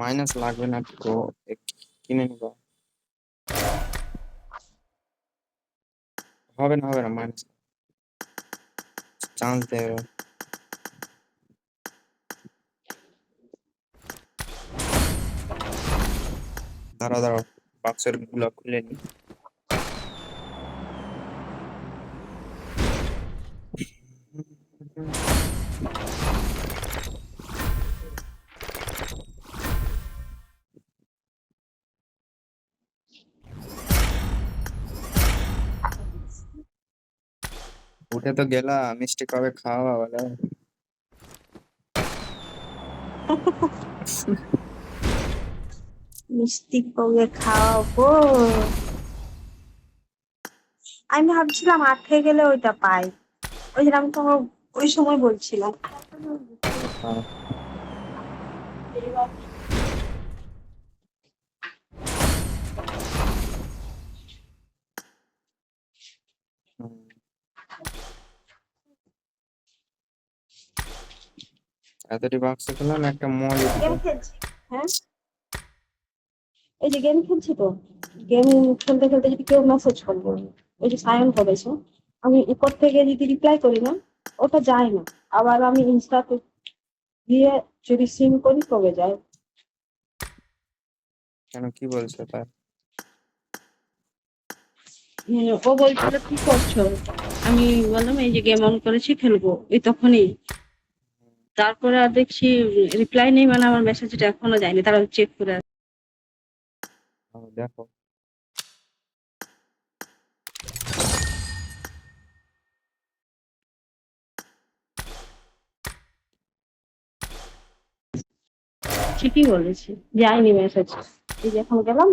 Minus লাগবে না তো, কিনে নিবা। হবে না মাইনাস, চান্স দেবে। দাঁড়াও বাক্সের গুলা খুলে নি। উঠে তো গেলা, মিষ্টি কবে খাওয়া বলে। মিষ্টি কবে খাওয়াবো? আমি ভাবছিলাম আটকে গেলে ওইটা পাই। ওই যে আমি তোমার ওই সময় বলছিলাম। হ্যাঁ, হুম। এতটি বাক্স খুললাম, একটা মলি দিল। গেম খেলছি। হ্যাঁ, এই যে গেম খেলছি তো, গেম খেলতে খেলতে যদি কেউ মেসেজ করবো, ওই যে সায়ন করেছে, আমি উপর থেকে যদি রিপ্লাই করি না, ওটা যায় না। আবার আমি ইনস্টাতে দিয়ে যদি সিম করি তবে যায়। কেন, কি বলছে তার? ও বলছিল কি করছো, আমি বললাম এই যে গেম অন করেছি খেলবো, এই তখনই। তারপরে আর দেখছি রিপ্লাই নেই, মানে আমার মেসেজটা এখনো যায়নি, তারা চেক করে আছে। দেখো। ঠিকই বলেছি, যায়নি মেসেজ। এই যে এখন গেলাম,